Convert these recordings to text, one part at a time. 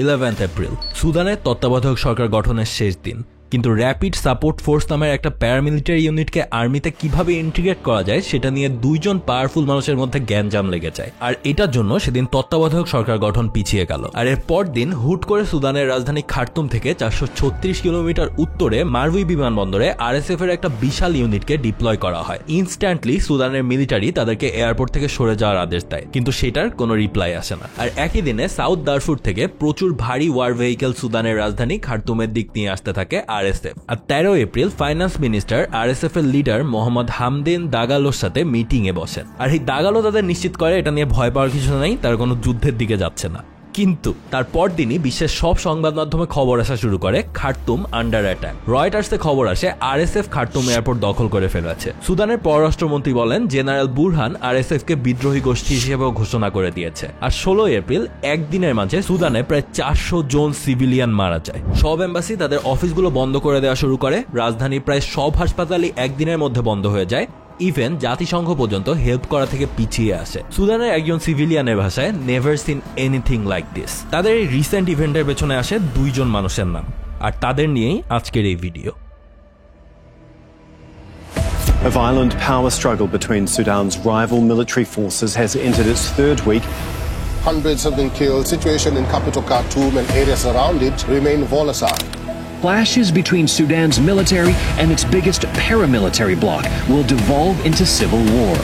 11 April সুদানের তত্ত্বাবধায়ক সরকার গঠনের শেষ দিন, কিন্তু র্যাপিড সাপোর্ট ফোর্স নামের একটা প্যারামিলিটারি ইউনিটকে আর্মিতে কিভাবে ইন্টিগ্রেট করা যায় সেটা নিয়ে দুইজন পাওয়ারফুল মানুষের মধ্যে জ্ঞানজাম লেগে যায়। আর এটার জন্য সেদিন তত্ত্বাবধায়ক সরকার গঠন পিছিয়ে গেল। আর এর পর দিন হুট করে সুদানের রাজধানী খার্তুম থেকে 436 কিলোমিটার উত্তরে মারউই বিমানবন্দরে আরএসএফ এর একটা বিশাল ইউনিটকে ডিপ্লয় করা হয়। ইনস্ট্যান্টলি সুদানের মিলিটারি তাদেরকে এয়ারপোর্ট থেকে সরে যাওয়ার আদেশ দেয়, কিন্তু সেটার কোনো রিপ্লাই আসে না। আর একই দিনে সাউথ দারফুর থেকে প্রচুর ভারী ওয়ার ভেহিকেল সুদানের রাজধানী খার্তুমের দিক নিয়ে আসতে থাকে আরএসএফ। আর 13 এপ্রিল ফাইন্যান্স মিনিস্টার আরএসএফ এর লিডার মোহাম্মদ হামদিন দাগালোর সাথে মিটিং এ বসেন। আর এই দাগালো তাদের নিশ্চিত করে এটা নিয়ে ভয় পাওয়ার কিছু নেই, তারা কোনো যুদ্ধের দিকে যাচ্ছে না। কিন্তু তারপর দিনই বিশ্বের সব সংবাদ মাধ্যমে খবর আসা শুরু করে খার্তুম আন্ডার অ্যাটাক। রয়টার্সে খবর আসে আরএসএফ খার্তুম এয়ারপোর্ট দখল করে ফেলেছে। সুদানের পররাষ্ট্রমন্ত্রী বলেন জেনারেল বুরহান আরএসএফ কে বিদ্রোহী গোষ্ঠী হিসেবেও ঘোষণা করে দিয়েছে। আর 16 এপ্রিল একদিনের মাঝে সুদানে প্রায় 400 জন সিভিলিয়ান মারা যায়। সব এম্বাসি তাদের অফিসগুলো বন্ধ করে দেওয়া শুরু করে, রাজধানীর প্রায় সব হাসপাতালই একদিনের মধ্যে বন্ধ হয়ে যায়। ইভেন জাতিসংঘ পর্যন্ত হেল্প করা থেকে পিছিয়ে আসে। সুদানের একজন সিভিলিয়ানের ভাষায় never seen anything like this. তাদের এই রিসেন্ট ইভেন্টের পেছনে আসে দুইজন মানুষের নাম, আর তাদের নিয়েই আজকের এই video. A violent power struggle between Sudan's rival military forces has entered its third week. Hundreds have been killed. Situation in capital Khartoum and areas around it remain volatile. Clashes between Sudan's military and its biggest paramilitary bloc will devolve into civil war.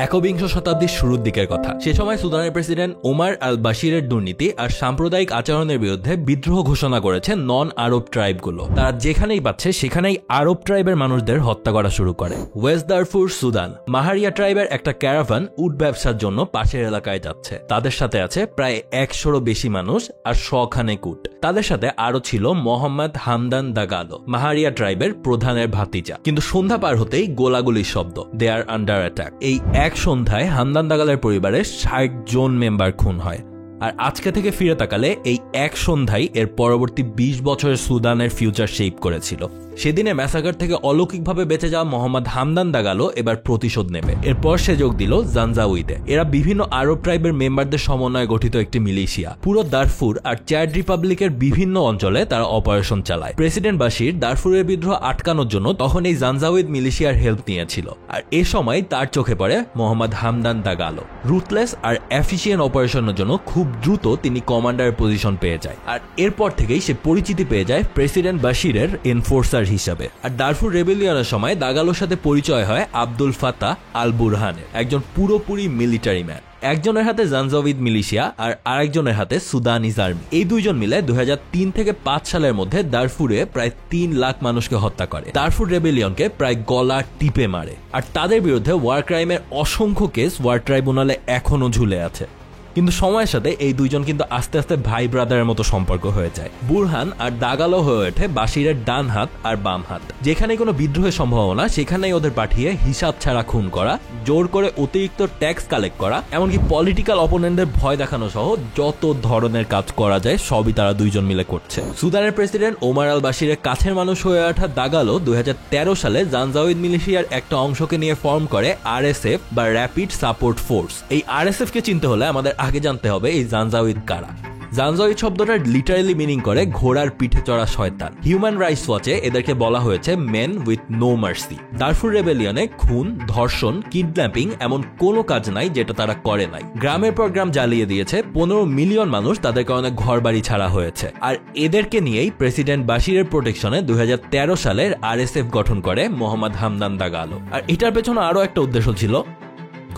একবিংশ শতাব্দীর শুরুর দিকের কথা। সে সময় সুদানের president ওমার আল বাশিরের দুর্নীতি আর সাম্প্রদায়িক আচরণের বিরুদ্ধে বিদ্রোহ ঘোষণা করেছে নন আরব ট্রাইবগুলো। তারা যেখানেই পাচ্ছে সেখানেই আরব ট্রাইবের মানুষদের হত্যা করা শুরু করে। ওয়েস্ট দারফুর সুদান মাহারিয়া ট্রাইবের একটা ক্যারাভান উট ব্যবসার জন্য পাশের এলাকায় যাচ্ছে। তাদের সাথে আছে প্রায় 100-রও বেশি মানুষ আর শখানেক উট। তাদের সাথে আরো ছিল মোহাম্মদ হামদান দাগালো, মাহারিয়া ট্রাইবের প্রধানের ভাতিজা। কিন্তু সন্ধ্যা পার হতেই গোলাগুলির শব্দ, দে আর আন্ডার অ্যাটাক। এই এক সন্ধ্যায় হামদান দাগালের পরিবারের 60 জন মেম্বার খুন হয়। আর আজকে থেকে ফিরে তাকালে এই এক সন্ধ্যায় এর পরবর্তী 20 বছরের সুদানের ফিউচার শেপ করেছিল। সেদিনে ম্যাসাকার থেকে অলৌকিকভাবে বেঁচে যাওয়া মোহাম্মদ হামদান দাগালো এবার প্রতিশোধ নেবে। এরপর সে যোগ দিল জানজাউইতে। এরা বিভিন্ন আরব ট্রাইবের মেম্বারদের সমন্বয়ে গঠিত একটি মিলিশিয়া। পুরো দারফুর আর চ্যাড রিপাবলিকের বিভিন্ন অঞ্চলে তারা অপারেশন চালায়। প্রেসিডেন্ট বাশির দারফুরের বিদ্রোহ আটকানোর জন্য তখন এই জানজাউইদ মিলিশিয়ার হেল্প নিয়েছিল। আর এ সময় তার চোখে পড়ে মোহাম্মদ হামদান দাগালো। রুথলেস আর এফিশিয়েন্ট অপারেশনের জন্য খুব দ্রুত তিনি কমান্ডারের পজিশন পেয়ে যায়। আর এরপর থেকেই সে পরিচিতি পেয়ে যায় প্রেসিডেন্ট বাশিরের এনফোর্সার হিসাবে। আর দারফুর রেবেলিয়নের সময় দাগালোর সাথে পরিচয় হয় আব্দুল ফাতাহ আল বুরহানের, একজন পুরোপুরি মিলিটারি ম্যান। একজনের হাতে জানজাউইদ মিলিশিয়া আর আরেকজনের হাতে সুদানিজ আর্মি। এই দুইজন মিলে 2003 থেকে 5 সালের মধ্যে দারফুরে প্রায় 3 লাখ মানুষকে হত্যা করে। দারফুর রেবেলিয়নকে প্রায় গলা টিপে মারে। আর তাদের বিরুদ্ধে ওয়ার ক্রাইমের অসংখ্য কেস ওয়ার ট্রাইব্যুনালে এখনো ঝুলে আছে। কিন্তু সময়ের সাথে এই দুইজন কিন্তু আস্তে আস্তে ভাই ব্রাদারের মতো সম্পর্ক হয়ে যায়। বুরহান আর দাগালো হয়ে ওঠে বাশিরের ডান হাত আর বাম হাত। যেখানে কোনো বিদ্রোহের সম্ভাবনা সেখানেই ওদের পাঠিয়ে হিসাব ছাড়া খুন করা, জোর করে অতিরিক্ত ট্যাক্স কালেক্ট করা, এমনকি পলিটিক্যাল অপোনেন্টদের ভয় দেখানো সহ যত ধরনের কাজ করা যায় সবই তারা দুইজন মিলে করছে। সুদানের প্রেসিডেন্ট ওমার আল বাশিরের কাছের মানুষ হয়ে ওঠা দাগালো 2013 সালে জানজাউইদ মিলিশিয়ার একটা অংশকে নিয়ে ফর্ম করে আরএসএফ বা র্যাপিড সাপোর্ট ফোর্স। এই আরএসএফ কে চিনতে হলে আমাদের আগে জানতে হবে এই জানজাউইদ কারা। জানজাউইদ শব্দটার লিটারালি মিনিং করে ঘোড়ার পিঠে চড়া শয়তান। হিউম্যান রাইটস ওয়াচে এদেরকে বলা হয়েছে men with no mercy. Darfur রেবেলিয়নে খুন, ধর্ষণ, কিডন্যাপিং এমন কোনো কাজ নাই যেটা তারা করে নাই। গ্রামের পর গ্রাম জ্বালিয়ে দিয়েছে। 15 মিলিয়ন মানুষ তাদের কারণে ঘর বাড়ি ছাড়া হয়েছে। আর এদেরকে নিয়েই প্রেসিডেন্ট বাশিরের প্রোটেকশনে 2013 সালের আরএসএফ গঠন করে মোহাম্মদ হামদান দাগালো। আর এটার পেছনে আরো একটা উদ্দেশ্য ছিল,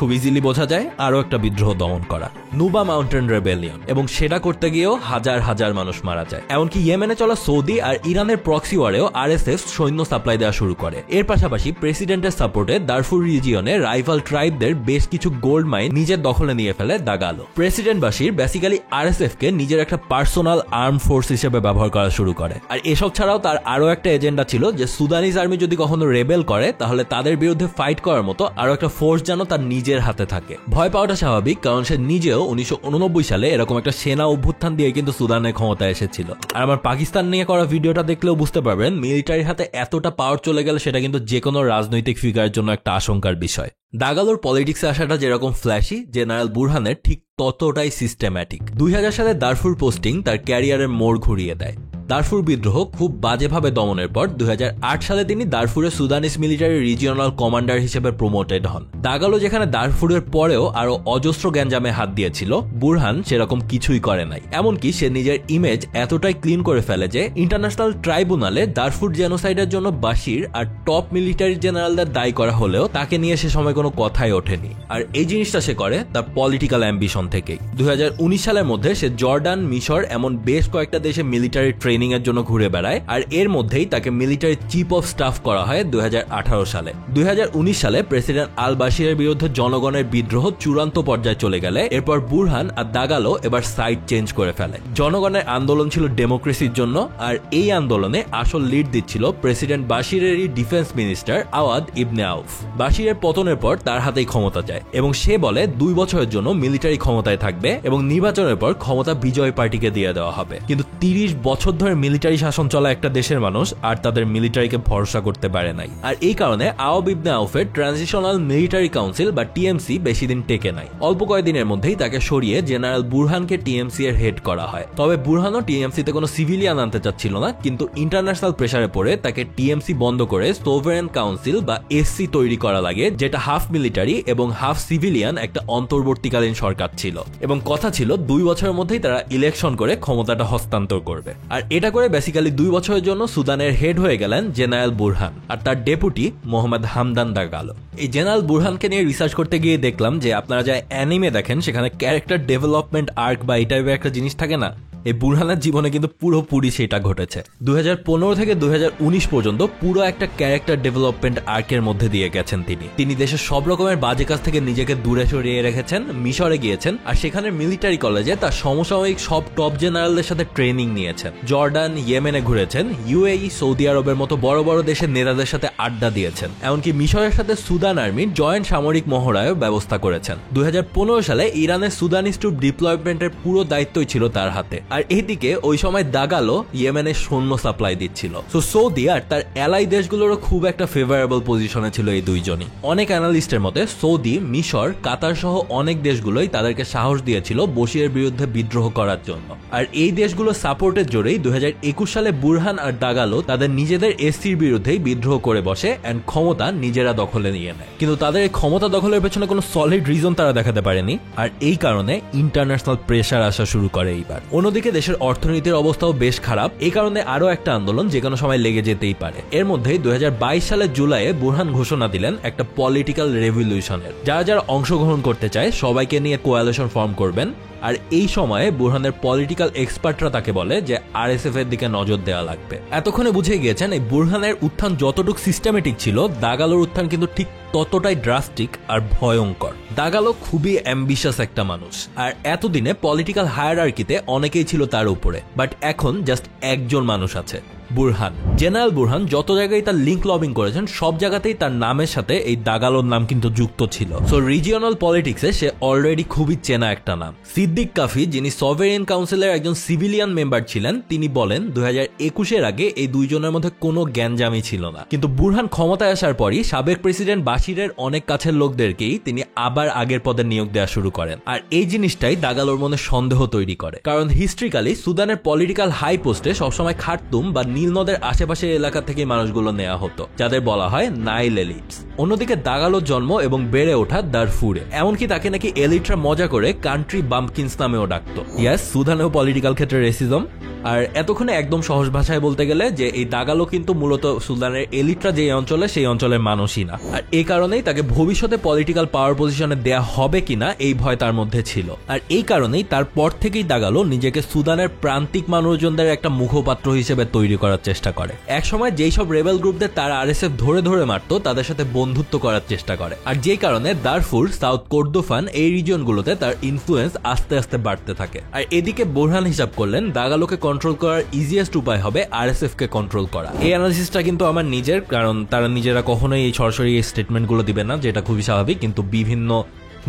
খুব ইজিলি বোঝা যায়, আরো একটা বিদ্রোহ দমন করা, নুবা মাউন্টেন রেবেলিয়ন। এবং সেটা করতে গিয়েও হাজার হাজার মানুষ মারা যায়। এমনকি ইয়েমেনে চলা সৌদি আর ইরানের প্রক্সি ওয়ারেও আরএসএফ সৈন্য সাপ্লাই দেওয়া শুরু করে। এর পাশাপাশি প্রেসিডেন্টের সাপোর্টে দারফুর রিজিয়নে রাইভাল ট্রাইবদের বেশ কিছু গোল্ড মাইন নিজের দখলে নিয়ে ফেলে দাগালো। প্রেসিডেন্ট বাশির বেসিক্যালি আরএসএফ কে নিজের একটা পার্সোনাল আর্ম ফোর্স হিসেবে ব্যবহার করা শুরু করে। আর এসব ছাড়াও তার আরো একটা এজেন্ডা ছিল যে সুদানিজ আর্মি যদি কখনো রেবেল করে তাহলে তাদের বিরুদ্ধে ফাইট করার মতো আরো একটা ফোর্স যেন তার নিজের হাতে থাকে। ভয় পাওয়াটা স্বাভাবিক, কারণ সে নিজেও 1989 সালে এরকম একটা সেনা অভ্যুত্থান দিয়ে কিন্তু সুদানের ক্ষমতায় এসেছিল। আর আমার পাকিস্তান নিয়ে করা ভিডিওটা দেখলেও বুঝতে পারবেন মিলিটারির হাতে এতটা পাওয়ার চলে গেলে সেটা কিন্তু যে কোনো রাজনৈতিক ফিগারের জন্য একটা আশঙ্কার বিষয়। দাগালোর পলিটিক্সে আসাটা যেরকম ফ্ল্যাশি, জেনারেল বুরহানের ঠিক ততটাই সিস্টেম্যাটিক। 2000 সালে দারফুর পোস্টিং তার ক্যারিয়ারের মোড় ঘুরিয়ে দেয়। দারফুর বিদ্রোহ খুব বাজেভাবে দমনের পর 2008 সালে তিনি দারফুরের সুদানিস মিলিটারি রিজিওনাল কমান্ডার হিসেবে প্রমোটেড হন। দাগালো যেখানে দারফুরের পরেও আরো অজস্র গ্যাঞ্জামে হাত দিয়েছিল, বুরহান সেরকম কিছুই করে নাই। এমনকি সে নিজের ইমেজ এতটাই ক্লিন করে ফেলে যে ইন্টারন্যাশনাল ট্রাইব্যুনালে দারফুর জেনোসাইডের জন্য বাশির আর টপ মিলিটারি জেনারেলদের দায়ী করা হলেও তাকে নিয়ে সে সময় কোনো কথাই ওঠেনি। আর এই জিনিসটা সে করে তার পলিটিক্যাল অ্যাম্বিশন থেকেই। 2019 সালের মধ্যে সে জর্ডান, মিশর এমন বেশ কয়েকটা দেশে মিলিটারি ট্রেনিং এর জন্য ঘুরে বেড়ায়, আর এর মধ্যেই তাকে মিলিটারি চিফ অফ স্টাফ করা হয় 2018 সালে। 2019 সালে প্রেসিডেন্ট আল বাশিরের বিরুদ্ধে জনগণের বিদ্রোহ চূড়ান্ত পর্যায়ে চলে গেলে এরপর বুরহান আর দাগালো এবার সাইড চেঞ্জ করে ফেলে। জনগণের আন্দোলন ছিল ডেমোক্রেসির জন্য, আর এই আন্দোলনে আসল লিড দিচ্ছিল প্রেসিডেন্ট বাশিরেরই ডিফেন্স মিনিস্টার আওয়াদ ইবনে আউফ। বাশিরের পতনের পর তার হাতেই ক্ষমতা যায় এবং সে বলে 2 বছরের জন্য মিলিটারি ক্ষমতায় থাকবে এবং নির্বাচনের পর ক্ষমতা বিজয় পার্টিকে দিয়ে দেওয়া হবে। কিন্তু 30 বছর ধরে মিলিটারি শাসন চলা একটা দেশের মানুষ আর তাদের মিলিটারিকে ভরসা করতে পারে নাই। আর এই কারণে আওয়াব ইবনে আউফের ট্রানজিশনাল মিলিটারি কাউন্সিল বা টিএমসি বেশি দিন টেকে নাই। অল্প কয়েকদিনের মধ্যেই তাকে সরিয়ে জেনারেল বুরহানকে টিএমসি এর হেড করা হয়। তবে বুরহানও টিএমসিতে কোনো সিভিলিয়ান আনতে চাচ্ছিল না, কিন্তু ইন্টারন্যাশনাল প্রেসারে পড়ে তাকে টিএমসি বন্ধ করে সোভারেন কাউন্সিল বা এসসি তৈরি করা লাগে, যেটা হাফ মিলিটারি এবং হাফ সিভিলিয়ান একটা অন্তর্বর্তীকালীন সরকার ছিল। এবং কথা ছিল 2 বছরের মধ্যেই তারা ইলেকশন করে ক্ষমতাটা হস্তান্তর করবে। আর এটা করে বেসিক্যালি 2 বছরের জন্য সুদানের হেড হয়ে গেলেন জেনারেল বুরহান আর তার ডেপুটি মোহাম্মদ হামদান দাগালো। এই জেনারেল বুরহানকে নিয়ে রিসার্চ করতে গিয়ে দেখলাম যে আপনারা যা অ্যানিমে দেখেন সেখানে ক্যারেক্টার ডেভেলপমেন্ট আর্ক বা এই টাইপের একটা জিনিস থাকে না, এই বুরহানের জীবনে কিন্তু পুরোপুরি সেটা ঘটেছে। 2015 থেকে 2019 পর্যন্ত পুরো একটা ক্যারেক্টার ডেভেলপমেন্ট আর্কের মধ্যে দিয়ে গেছেন তিনি দেশের সব রকমের বাজে কাজ থেকে নিজেকে দূরে সরিয়ে রেখেছেন, মিশরে গিয়েছেন আর সেখানে মিলিটারি কলেজে তার সমসাময়িক সব টপ জেনারেলদের সাথে ট্রেনিং নিয়েছেন। জর্ডান, ইয়েমেনে ঘুরেছেন, ইউএই, সৌদি আরবের মতো বড় বড় দেশের নেতাদের সাথে আড্ডা দিয়েছেন, এমনকি মিশরের সাথে সুদান আর্মির জয়েন্ট সামরিক মহড়ায়ও ব্যবস্থা করেছেন। 2015 সালে ইরানের সুদানিস ট্রুপ ডিপ্লয়মেন্টের পুরো দায়িত্বই ছিল তার হাতে। আর এইদিকে ওই সময় দাগালো ইয়েমেনের সৈন্য সাপ্লাই দিচ্ছিল। সো সৌদি আর তার অ্যালাই দেশগুলোরও খুব একটা ফেভারেবল পজিশনে ছিল এই দুইজনই। অনেক অ্যানালিস্টের মতে সৌদি, মিশর, কাতার সহ অনেক দেশগুলোই তাদেরকে সাহস দিয়েছিল বশিরের বিরুদ্ধে বিদ্রোহ করার জন্য। আর এই দেশগুলো সাপোর্টের জোরেই 2021 সালে বুরহান আর দাগালো তাদের নিজেদের এসসির বিরুদ্ধেই বিদ্রোহ করে বসে এন্ড ক্ষমতা নিজেরা দখলে নিয়ে নেয়। কিন্তু তাদের এই ক্ষমতা দখলের পেছনে কোনো সলিড রিজন তারা দেখাতে পারেনি, আর এই কারণে ইন্টারন্যাশনাল প্রেসার আসা শুরু করে এইবার। অন্যদিকে দেশের অর্থনীতির অবস্থাও বেশ খারাপ, এই কারণে আরো একটা আন্দোলন যে কোনো সময় লেগে যেতেই পারে। এর মধ্যেই 2022 সালের জুলাইয়ে বুরহান ঘোষণা দিলেন একটা পলিটিক্যাল রেভলিউশনের। যারা যারা অংশগ্রহণ করতে চায় সবাইকে নিয়ে কোয়ালিশন ফর্ম করবেন। আর এই সময়ে বুরহানের পলিটিক্যাল এক্সপার্টরা তাকে বলে যে আরএসএফ এর দিকে নজর দেওয়া লাগবে। এতক্ষণে বুঝে গিয়েছেন এই বুরহানের উত্থান যতটুকু সিস্টেমেটিক ছিল, দাগালোর উত্থান কিন্তু ঠিক ততটাই ড্রাস্টিক আর ভয়ঙ্কর। দাগালো খুবই অ্যাম্বিশাস একটা মানুষ, আর এতদিনে পলিটিক্যাল হায়ারার্কিতে অনেকেই ছিল তার উপরে, বাট এখন জাস্ট একজন মানুষ আছে, বুরহান। জেনারেল বুরহান যত জায়গায় তার লিঙ্ক লবিং করেছেন সব জায়গাতেই তার নামের সাথে এই দাগালোর নাম কিন্তু যুক্ত ছিল। সো রিজিওনাল পলিটিক্সে সে অলরেডি খুবই চেনা একটা নাম। সিদ্দিক কাফি, যিনি সভেরেন কাউন্সিলের একজন সিভিলিয়ান মেম্বার ছিলেন, তিনি বলেন 2021-এর আগে এই দুইজনের মধ্যে কোনো জ্ঞানজামি ছিল না, কিন্তু বুরহান ক্ষমতায় আসার পরই সাবেক প্রেসিডেন্ট বাশিরের অনেক কাছের লোকদেরকেই তিনি আবার আগের পদে নিয়োগ দেওয়া শুরু করেন। আর এই জিনিসটাই দাগালোর মনে সন্দেহ তৈরি করে, কারণ হিস্ট্রিক্যালি সুদানের পলিটিক্যাল হাই পোস্টে সবসময় খার্তুম বা নীল নদের আশেপাশের এলাকা থেকে মানুষগুলো নেওয়া হতো, যাদের বলা হয় নাইল এলিটস। অন্যদিকে দাগালোর জন্ম এবং বেড়ে ওঠা দারফুরে, এমনকি তাকে নাকি এলিটরা মজা করে কান্ট্রি বাম্পকিন্স নামেও ডাকতো। ইয়াস, সুদানেও পলিটিক্যাল ক্ষেত্রে রেসিজম। আর এতক্ষণে একদম সহজ ভাষায় বলতে গেলে যে এই দাগালো কিন্তু মূলত সুদানের এলিটরা যে অঞ্চলে সেই অঞ্চলের মানুষই না, আর এই কারণেই তাকে ভবিষ্যতে পলিটিক্যাল পাওয়ার পজিশনে দেয়া হবে কিনা এই ভয় তার মধ্যে ছিল। আর এই কারণেই তারপর থেকেই দাগালো নিজেকে সুদানের প্রান্তিক মানুষজনদের একটা মুখপাত্র হিসেবে তৈরি করার চেষ্টা করে। একসময় যেই সব রেবেল গ্রুপদের তারা আরএসএফ ধরে ধরে মারতো তাদের সাথে বন্ধুত্ব করার চেষ্টা করে, আর যেই কারণে দারফুর, সাউথ কোর্দোফান এই রিজিয়নগুলোতে তার ইনফ্লুয়েন্স আস্তে আস্তে বাড়তে থাকে। আর এদিকে বুরহান হিসাব করলেন দাগালোকে কন্ট্রোল করার ইজিয়েস্ট উপায় হবে আরএসএফ কে কন্ট্রোল করা। এই অ্যানালিসিসটা কিন্তু আমার নিজের, কারণ তারা নিজেরা কখনোই এই সরাসরি এই স্টেটমেন্টগুলো দিবে না, যেটা খুবই স্বাভাবিক, কিন্তু বিভিন্ন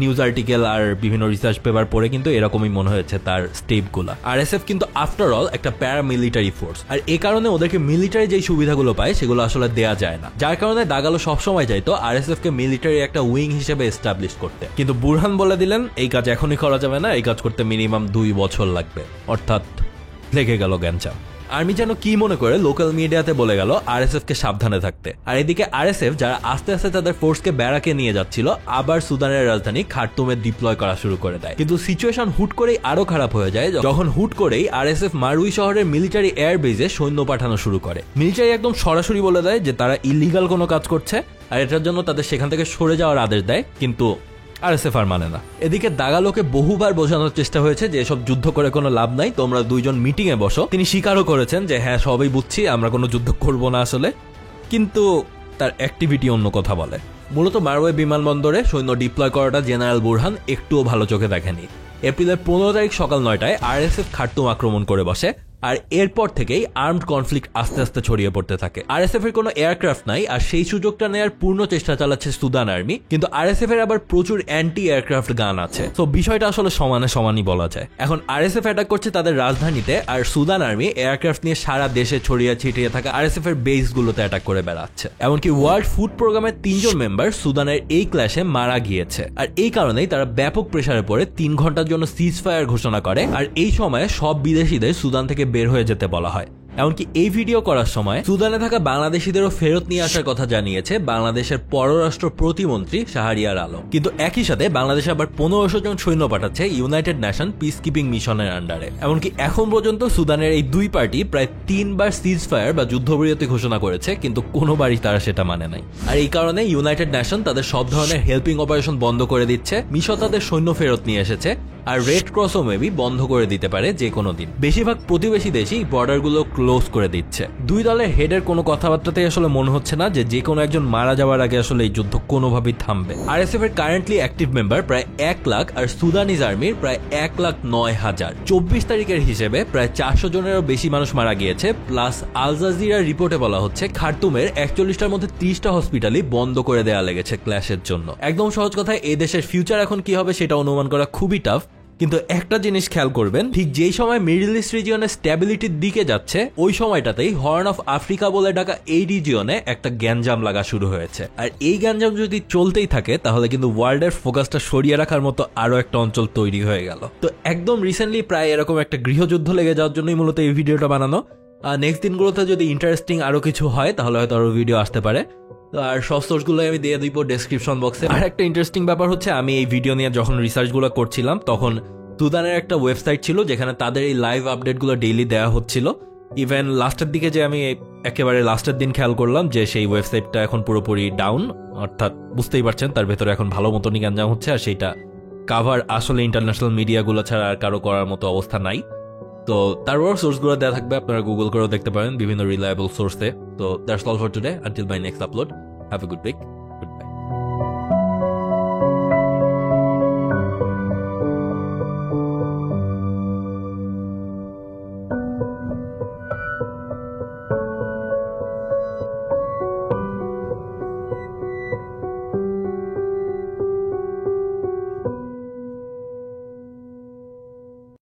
নিউজ আর্টিকেল আর বিভিন্ন রিসার্চ পেপার পড়ে কিন্তু এরকমই মনে হয়েছে তার স্টেপগুলো। আরএসএফ কিন্তু আফটার অল একটা প্যারামিলিটারি ফোর্স, আর এই কারণে ওদেরকে মিলিটারি যেই সুবিধাগুলো পায় সেগুলো আসলে দেয়া যায় না, যার কারণে দাগালো সবসময় চাইতো আরএসএফ কে মিলিটারি একটা উইং হিসেবে এস্টাবলিশ করতে। কিন্তু বুরহান বলে দিলেন এই কাজ এখনই করা যাবে না, এই কাজ করতে মিনিমাম 2 বছর লাগবে, অর্থাৎ লেগে গেল গ্যাঞ্জাম। আর্মি যেন কি মনে করে লোকাল মিডিয়াতে বলে গেল আরএসএফ কে সাবধানে থাকতে। আর এদিকে আরএসএফ যারা আস্তে আস্তে তাদের ফোর্সকে ব্যারাকে নিয়ে যাচ্ছিল, আবার সুদানের রাজধানী খার্তুমে ডিপ্লয় করা শুরু করে দেয়। কিন্তু সিচুয়েশন হুট করেই আরো খারাপ হয়ে যায় যখন হুট করেই আরএসএফ মারুই শহরের মিলিটারি এয়ার বেজে সৈন্য পাঠানো শুরু করে। মিলিটারি একদম সরাসরি বলে দেয় যে তারা ইলিগাল কোনো কাজ করছে, আর এটার জন্য তাদের সেখান থেকে সরে যাওয়ার আদেশ দেয়, কিন্তু আরএসএফ আর মানে না। এদিকে দাগালোকে বহুবার বোঝানোর চেষ্টা হয়েছে যে এসব যুদ্ধ করে কোনো লাভ নাই, তোমরা দুইজন মিটিং এ বসো। তিনি স্বীকারও করেছেন যে হ্যাঁ সবই বুঝছি, আমরা কোনো যুদ্ধ করব না আসলে, কিন্তু তার অ্যাক্টিভিটি অন্য কথা বলে। মূলত মারওয়ে বিমানবন্দরে সৈন্য ডিপ্লয় করাটা জেনারেল বুরহান একটুও ভালো চোখে দেখেনি। এপ্রিলের 15 তারিখ সকাল 9টায় আরএসএফ খার্তুম আক্রমণ করে বসে, আর এরপর থেকেই আর্মড কনফ্লিক্ট আস্তে আস্তে ছড়িয়ে পড়তে থাকে। আরএসএফ এর কোনো এয়ারক্রাফট নাই, আর সেই সুযোগটা নেয়ার পূর্ণ চেষ্টা চালাচ্ছে সুদান আর্মি, কিন্তু আরএসএফ এর আবার প্রচুর অ্যান্টি এয়ারক্রাফট গান আছে, তো বিষয়টা আসলে সমানে সমানই বলা যায়। এখন আরএসএফ অ্যাটাক করছে তাদের রাজধানীতে, আর সুদান আর্মি এয়ারক্রাফট নিয়ে সারা দেশে ছড়িয়ে ছিটিয়ে থাকা আরএসএফ এর বেসগুলোতে অ্যাটাক করে বেড়াচ্ছে। এমনকি ওয়ার্ল্ড ফুড প্রোগ্রামের 3 জন মেম্বার সুদানের এই ক্ল্যাশে মারা গিয়েছে, আর এই কারণেই তারা ব্যাপক প্রেসারে পড়ে 3 ঘন্টার জন্য সিজ ফায়ার ঘোষণা করে, আর এই সময়ে সব বিদেশিদের সুদান থেকে বের হয়ে যেতে বলা হয়। এমনকি এই ভিডিও করার সময় সুদানে থাকা বাংলাদেশিদেরও ফেরত নিয়ে আসার কথা জানিয়েছে বাংলাদেশের পররাষ্ট্র প্রতিমন্ত্রী শাহরিয়ার আলম। কিন্তু একই সাথে বাংলাদেশ আবার 1500 জন সৈন্য পাঠাচ্ছে ইউনাইটেড নেশন পিস কিপিং মিশনের আন্ডারে। এমনকি এখন পর্যন্ত সুদানের এই 2 পার্টি প্রায় 3 বার সিজ ফায়ার বা যুদ্ধবিরতি ঘোষণা করেছে, কিন্তু কোনোবারই তারা সেটা মানে নাই। আর এই কারণে ইউনাইটেড নেশন তাদের সব ধরনের হেল্পিং অপারেশন বন্ধ করে দিচ্ছে, মিশর তাদের সৈন্য ফেরত নিয়ে এসেছে, আর রেড ক্রসও মেবি বন্ধ করে দিতে পারে যে কোনো দিন। বেশিরভাগ প্রতিবেশী দেশই বর্ডারগুলো ক্লোজ করে দিচ্ছে। 2 দলের হেডের কোনো কথাবার্তাতেই আসলে মনে হচ্ছে না যে কোনো একজন মারা যাওয়ার আগে আসলে এই যুদ্ধ কোনোভাবেই থামবে। আরএসএফ এর কারেন্টলি অ্যাক্টিভ মেম্বার প্রায় 1 লাখ, আর সুদানিজ আর্মির প্রায় 1,09,000। 24 তারিখের হিসেবে প্রায় 400 জনেরও বেশি মানুষ মারা গিয়েছে, প্লাস আল জাজিরার রিপোর্টে বলা হচ্ছে খার্তুমের 41টার মধ্যে 30টা হসপিটালই বন্ধ করে দেওয়া লেগেছে ক্ল্যাশের জন্য। একদম সহজ কথায় এই দেশের ফিউচার এখন কি হবে সেটা অনুমান করা খুবই টাফ, কিন্তু একটা জিনিস খেয়াল করবেন, ঠিক যেই সময় মিডল ইস্ট রিজিয়নের স্ট্যাবিলিটির দিকে যাচ্ছে ওই সময়টাতেই হর্ন অফ আফ্রিকা বলে ডাকা এই রিজিয়নে একটা গ্যাঞ্জাম লাগা শুরু হয়েছে। আর এই গ্যাঞ্জাম যদি চলতেই থাকে তাহলে কিন্তু ওয়ার্ল্ডের ফোকাসটা সরিয়ে রাখার মতো আরো একটা অঞ্চল তৈরি হয়ে গেল। তো একদম রিসেন্টলি প্রায় এরকম একটা গৃহযুদ্ধ লেগে যাওয়ার জন্যই মূলত এই ভিডিওটা বানানো। নেক্সট দিনগুলোতে যদি ইন্টারেস্টিং আরো কিছু হয় তাহলে হয়তো আরো ভিডিও আসতে পারে, আর সব সোর্সগুলো আমি দিয়ে দিব ডেসক্রিপশন বক্সে। আর একটা ইন্টারেস্টিং ব্যাপার হচ্ছে, আমি এই ভিডিও নিয়ে যখন রিসার্চগুলো করছিলাম তখন সুদানের একটা ওয়েবসাইট ছিল যেখানে তাদের এই লাইভ আপডেটগুলো ডেইলি দেওয়া হচ্ছিল। ইভেন লাস্টের দিকে যে আমি একেবারে লাস্টের দিন খেয়াল করলাম যে সেই ওয়েবসাইটটা এখন পুরোপুরি ডাউন, অর্থাৎ বুঝতেই পারছেন তার ভেতরে এখন ভালো মতনই গ্যাঞ্জাম হচ্ছে, আর সেইটা কাভার আসলে ইন্টারন্যাশনাল মিডিয়াগুলো ছাড়া আর কারো করার মতো অবস্থা নাই। তো তারপর সোর্সগুলো দেওয়া থাকবে, আপনারা গুগল করেও দেখতে পারেন বিভিন্ন রিলায়েবল সোর্সে। তো that's all for today, until my next upload, have a good week.